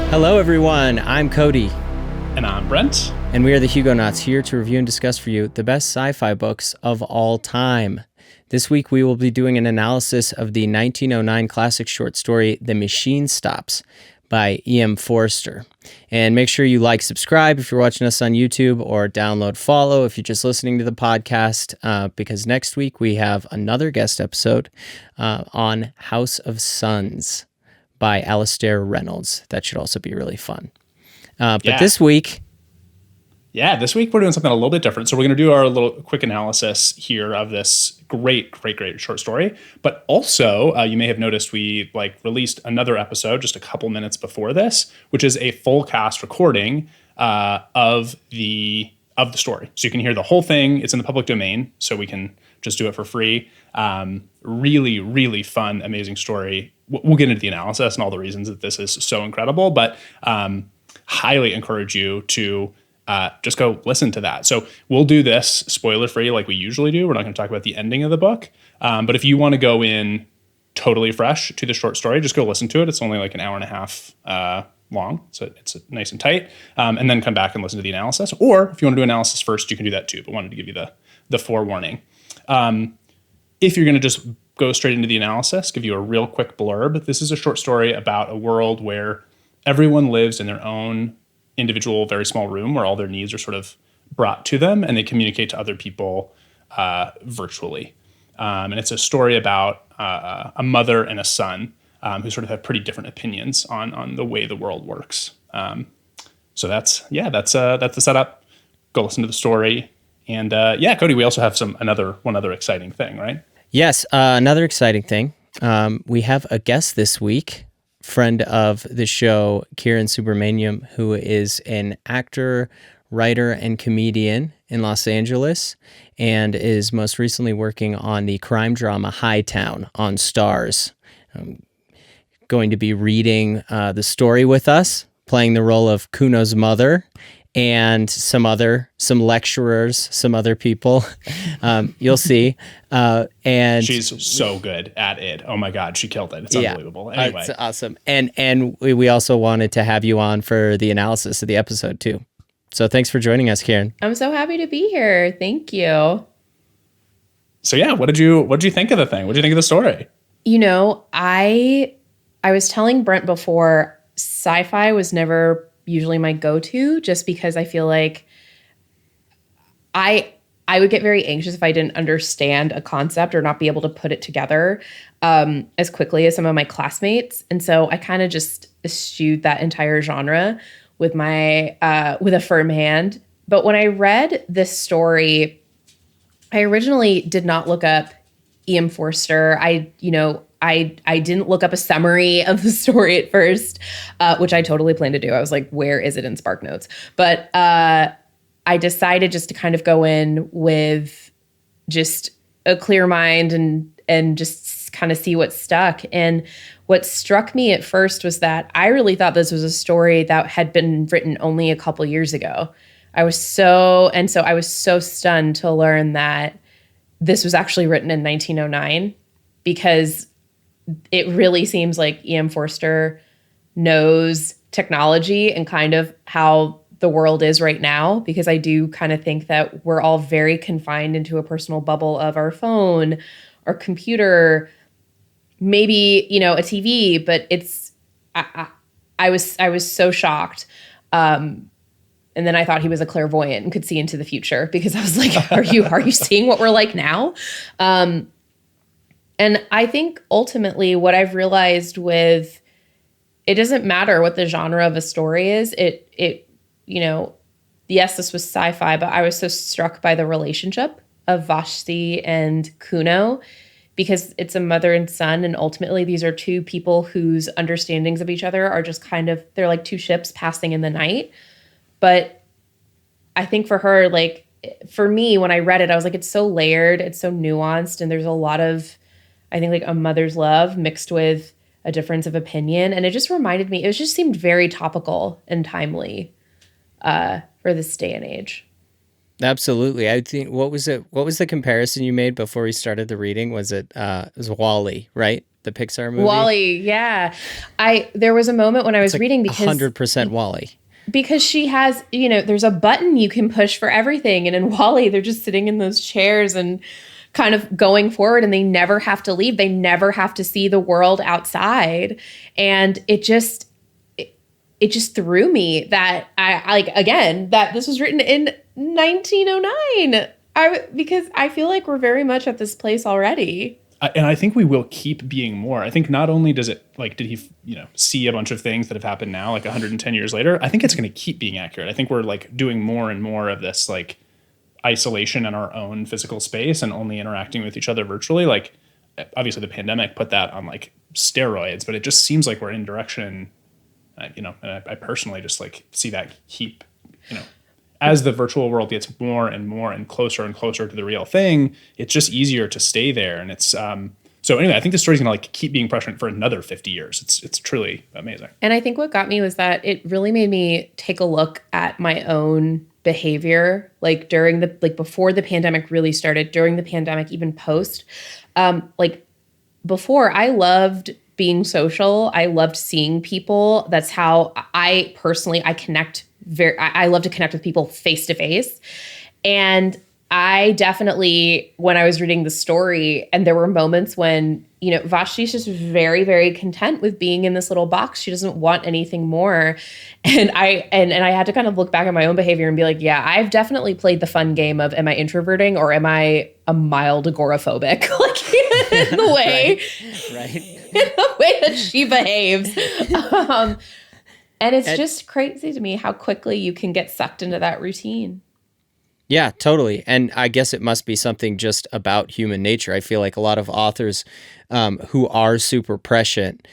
Hello, everyone. I'm Cody. And I'm Brent. And we are the Hugonauts, here to review and discuss for you the best sci-fi books of all time. This week, we will be doing an analysis of the 1909 classic short story, The Machine Stops, by E.M. Forster. And make sure you like, subscribe if you're watching us on YouTube, or download, follow if you're just listening to the podcast, because next week we have another guest episode on House of Suns by Alastair Reynolds. That should also be really fun. But this week... this week we're doing something a little bit different. So we're going to do our little quick analysis here of this great short story. But also, you may have noticed we released another episode just a couple minutes before this, which is a full cast recording of the story. So you can hear the whole thing. It's in the public domain, so we can just do it for free. Really, really fun, amazing story. We'll get into the analysis and all the reasons that this is so incredible, but highly encourage you to just go listen to that. So we'll do this spoiler free like we usually do. We're not going to talk about the ending of the book. But if you want to go in totally fresh to the short story, just go listen to it. It's only like an hour and a half long. So it's nice and tight. And then come back and listen to the analysis. Or if you want to do analysis first, you can do that too. But wanted to give you the forewarning. If you're going to just go straight into the analysis, give you a real quick blurb. This is a short story about a world where everyone lives in their own individual, very small room where all their needs are sort of brought to them and they communicate to other people virtually. And it's a story about a mother and a son who sort of have pretty different opinions on the way the world works. So that's the setup. Go listen to the story. And Cody, we also have one other exciting thing, right? Yes, another exciting thing. We have a guest this week, friend of the show, Kieran Subramaniam, who is an actor, writer, and comedian in Los Angeles, and is most recently working on the crime drama Hightown on Starz. Going to be reading the story with us, playing the role of Kuno's mother, and some lecturers, some other people. You'll see. And she's so good at it. Oh my God, she killed it. It's unbelievable. Anyway. It's awesome. And we also wanted to have you on for the analysis of the episode too. So thanks for joining us, Karen. I'm so happy to be here. Thank you. So what did you think of the thing? What did you think of the story? You know, I was telling Brent before, sci-fi was never usually my go-to, just because I feel like I would get very anxious if I didn't understand a concept or not be able to put it together as quickly as some of my classmates. And so I kind of just eschewed that entire genre with a firm hand. But when I read this story, I originally did not look up E.M. Forster. I didn't look up a summary of the story at first, which I totally planned to do. I was like, where is it in Spark Notes? But I decided just to kind of go in with just a clear mind and just kind of see what stuck. And what struck me at first was that I really thought this was a story that had been written only a couple years ago. I was so stunned to learn that this was actually written in 1909, because it really seems like E.M. Forster knows technology and kind of how the world is right now, because I do kind of think that we're all very confined into a personal bubble of our phone or computer, maybe, a TV, but I was so shocked. And then I thought he was a clairvoyant and could see into the future, because I was like, are you seeing what we're like now? And I think ultimately what I've realized with, it doesn't matter what the genre of a story is. Yes, this was sci-fi, but I was so struck by the relationship of Vashti and Kuno, because it's a mother and son. And ultimately these are two people whose understandings of each other are just they're like two ships passing in the night. But I think for her, for me, when I read it, I was like, it's so layered, it's so nuanced. And there's a lot of, I think, a mother's love mixed with a difference of opinion. And it just reminded me, it just seemed very topical and timely for this day and age. Absolutely. I think what was it? What was the comparison you made before we started the reading? Was it was Wall-E, right? The Pixar movie. Wall-E, yeah. There was a moment when I It's was like reading because 100% Wall-E. she has, there's a button you can push for everything. And in Wall-E, they're just sitting in those chairs and kind of going forward, and they never have to leave. They never have to see the world outside. And it just threw me that that this was written in 1909. Because I feel like we're very much at this place already. And I think we will keep being more. I think not only does it, like, did he, see a bunch of things that have happened now, like 110 years later, I think it's going to keep being accurate. I think we're like doing more and more of this, like, isolation in our own physical space and only interacting with each other virtually. Like, obviously the pandemic put that on like steroids, but it just seems like we're in direction, and I personally just like see that keep, as the virtual world gets more and more and closer to the real thing, it's just easier to stay there. And it's, so anyway, I think the story's going to like keep being prescient for another 50 years. It's truly amazing. And I think what got me was that it really made me take a look at my own behavior, like during before the pandemic really started, during the pandemic, even post. Before, I loved being social. I loved seeing people. That's how I personally, I love to connect with people face to face. And I definitely, when I was reading the story, and there were moments when, Vashti's just very, very content with being in this little box. She doesn't want anything more. And I had to kind of look back at my own behavior and be like, yeah, I've definitely played the fun game of, am I introverting or am I a mild agoraphobic? Like in the way, right. in the way that she behaves. And it's just crazy to me how quickly you can get sucked into that routine. Yeah, totally. And I guess it must be something just about human nature. I feel like a lot of authors who are super prescient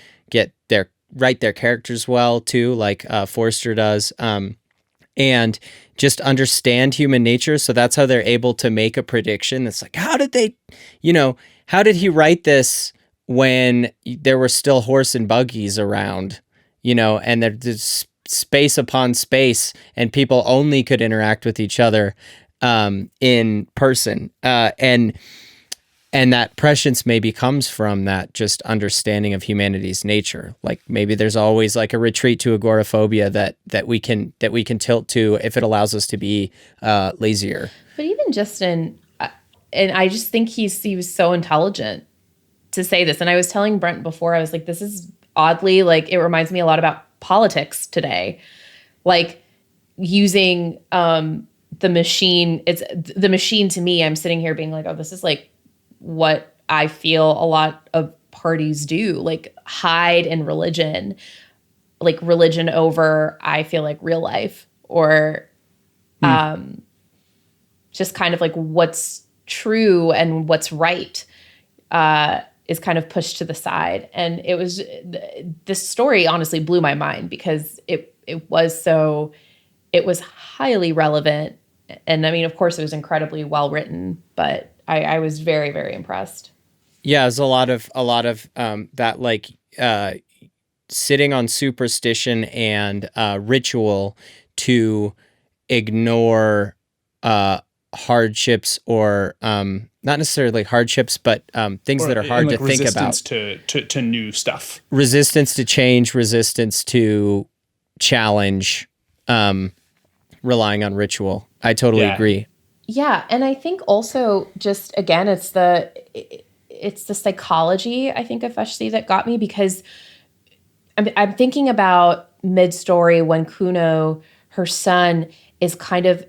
write their characters well too, like Forster does, and just understand human nature. So that's how they're able to make a prediction. It's like, how did he write this when there were still horse and buggies around, and there's space upon space and people only could interact with each other in person. And that prescience maybe comes from that just understanding of humanity's nature. Like maybe there's always like a retreat to agoraphobia that we can tilt to if it allows us to be lazier. But even Justin, and I just think he was so intelligent to say this. And I was telling Brent before, I was like, this is oddly, like, it reminds me a lot about politics today. Like using the machine. It's the machine to me. I'm sitting here being like, oh, this is like what I feel a lot of parties do, like hide in religion, like religion over, I feel like, real life, or just kind of like what's true and what's right is kind of pushed to the side. And it was, this story honestly blew my mind because it was highly relevant. And I mean, of course, it was incredibly well written, but I was very, very impressed. Yeah, there's a lot of that, like sitting on superstition and ritual to ignore hardships, or not necessarily hardships, but things that are hard to think about. Resistance to new stuff. Resistance to change, resistance to challenge, relying on ritual. I totally agree. Yeah, and I think also just, again, it's the psychology, I think, of Huxley that got me, because I'm thinking about mid-story when Kuno, her son, is kind of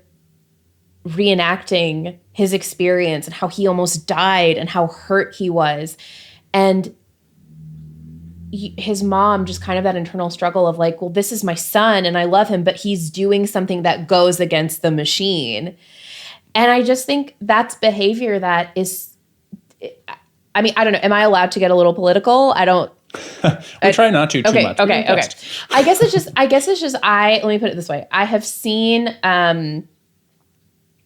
reenacting his experience and how he almost died and how hurt he was. And his mom, just kind of that internal struggle of like, well, this is my son and I love him, but he's doing something that goes against the machine. And I just think that's behavior that is, I mean, I don't know. Am I allowed to get a little political? I don't. We try not to too much. Okay. I guess it's just, let me put it this way. I have seen,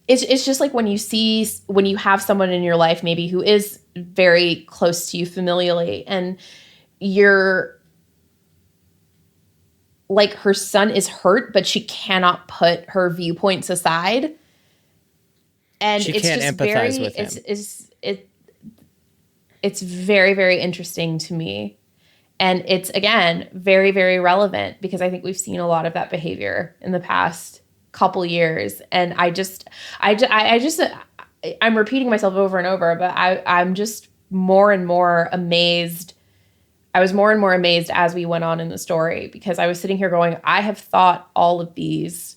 it's just like when you have someone in your life maybe who is very close to you familially, and you're like, her son is hurt, but she cannot put her viewpoints aside. And she it's can't just empathize very, with him. It's very, very interesting to me. And it's, again, very, very relevant because I think we've seen a lot of that behavior in the past couple years. And I'm repeating myself over and over, but I'm just more and more amazed. I was more and more amazed as we went on in the story because I was sitting here going, I have thought all of these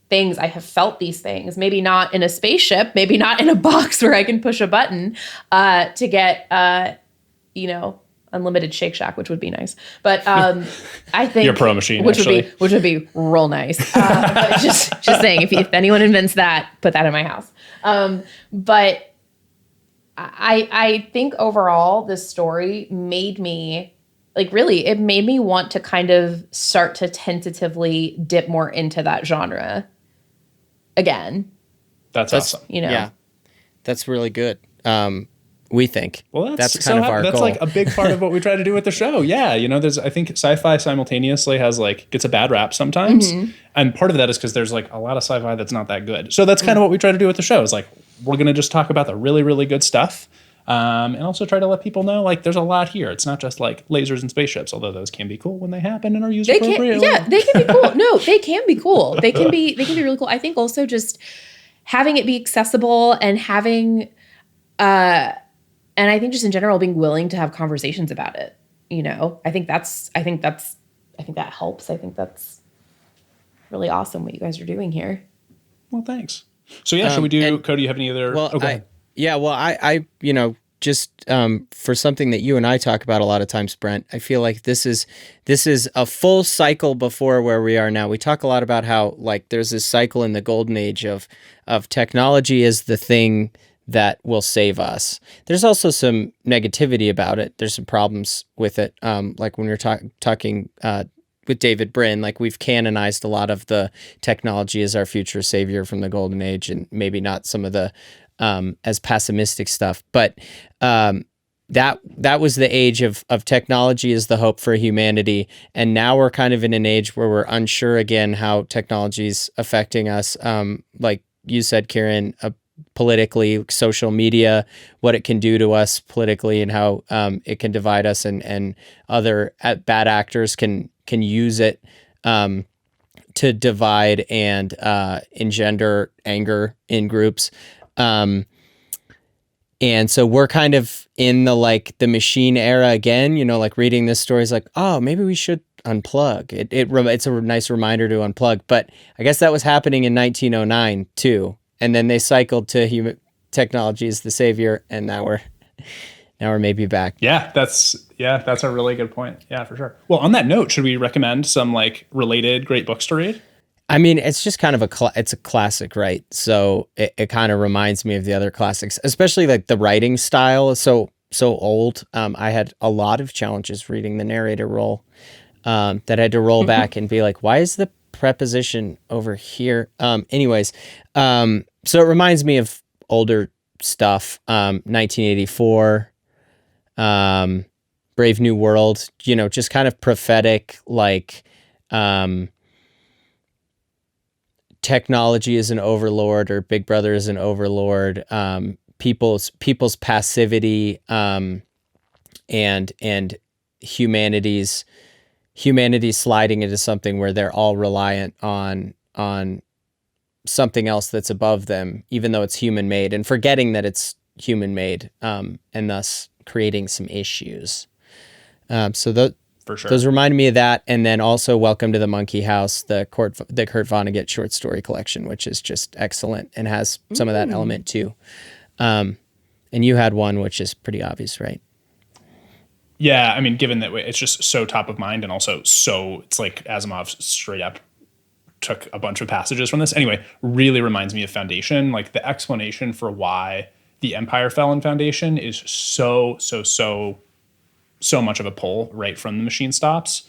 things. I have felt these things, maybe not in a spaceship, maybe not in a box where I can push a button to get, unlimited Shake Shack, which would be nice. But I think Your Pro Machine, which would be real nice. But just saying, if anyone invents that, put that in my house. But I think overall, this story made me it made me want to kind of start to tentatively dip more into that genre again. That's awesome. Yeah, that's really good. We think. Well, that's kind of our that's goal. like a big part of what we try to do with the show. Yeah, I think sci-fi simultaneously gets a bad rap sometimes, and part of that is because there's a lot of sci-fi that's not that good. So that's kind of what we try to do with the show. Is we're gonna just talk about the really, really good stuff, and also try to let people know there's a lot here. It's not just lasers and spaceships, although those can be cool when they happen and are used appropriately. Yeah, they can be cool. No, they can be cool. They can be really cool. I think also just having it be accessible and having and I think just in general being willing to have conversations about it. I think that helps. I think that's really awesome what you guys are doing here. Well, thanks. So yeah, should we do? Cody, you have any other? Well, go ahead. I just for something that you and I talk about a lot of times, Brent, I feel like this is a full cycle before where we are now. We talk a lot about how there's this cycle in the golden age of technology is the thing that will save us. There's also some negativity about it. There's some problems with it. Like when we were talking with David Brin, we've canonized a lot of the technology as our future savior from the golden age, and maybe not some of the as pessimistic stuff. But that was the age of technology as the hope for humanity. And now we're kind of in an age where we're unsure again how technology's affecting us. Like you said, Kieran, politically, social media, what it can do to us politically, and how it can divide us, and other bad actors can use it to divide and engender anger in groups. And so we're kind of in the machine era again, reading this story is oh, maybe we should unplug. It's a nice reminder to unplug. But I guess that was happening in 1909 too. And then they cycled to technology as the savior, and now we're maybe back. Yeah, that's a really good point. Yeah, for sure. Well, on that note, should we recommend some related great books to read? I mean, it's just kind of it's a classic, right? So it kind of reminds me of the other classics, especially the writing style is so old. I had a lot of challenges reading the narrator role that I had to roll back and be why is the preposition over here? So it reminds me of older stuff. 1984, Brave New World, just kind of prophetic, technology is an overlord, or Big Brother is an overlord. People's passivity, and humanity's sliding into something where they're all reliant on something else that's above them, even though it's human made, and forgetting that it's human made, and thus creating some issues. For sure. Those remind me of that. And then also Welcome to the Monkey House, the Kurt Vonnegut short story collection, which is just excellent and has some of that element too. And you had one, which is pretty obvious, right? Yeah. I mean, given that it's just so top of mind, and also it's Asimov straight up took a bunch of passages from this. Anyway, really reminds me of Foundation. The explanation for why the Empire fell in Foundation is so much of a pull right from the machine stops.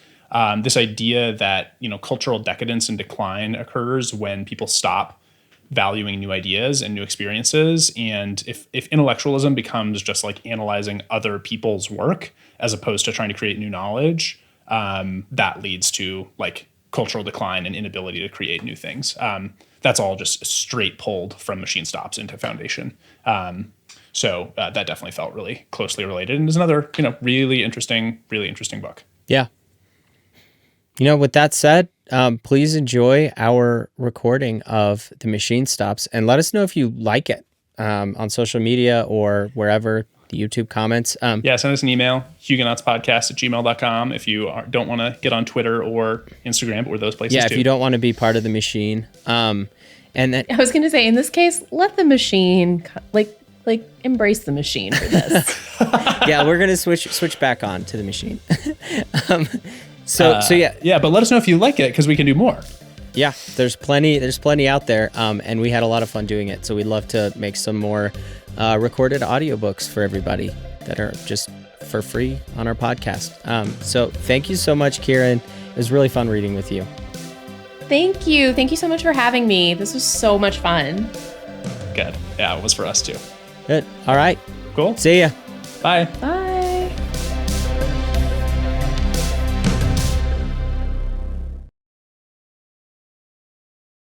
This idea that, cultural decadence and decline occurs when people stop valuing new ideas and new experiences. And if intellectualism becomes just analyzing other people's work as opposed to trying to create new knowledge, that leads to cultural decline and inability to create new things. that's all just straight pulled from Machine Stops into Foundation. So that definitely felt really closely related, and is another, really interesting book. Yeah. With that said, please enjoy our recording of The Machine Stops, and let us know if you like it on social media or wherever, the YouTube comments. Send us an email, hugonautspodcast@gmail.com, if you don't want to get on Twitter or Instagram or those places too. If you don't want to be part of the machine. And then I was going to say, in this case, let the machine, embrace the machine for this. Yeah, we're going to switch back on to the machine. But let us know if you like it, because we can do more. Yeah, there's plenty out there, and we had a lot of fun doing it. So we'd love to make some more recorded audiobooks for everybody that are just for free on our podcast. So thank you so much, Kieran. It was really fun reading with you. Thank you. Thank you so much for having me. This was so much fun. Good. Yeah, it was for us too. Good. All right. Cool. See ya. Bye. Bye.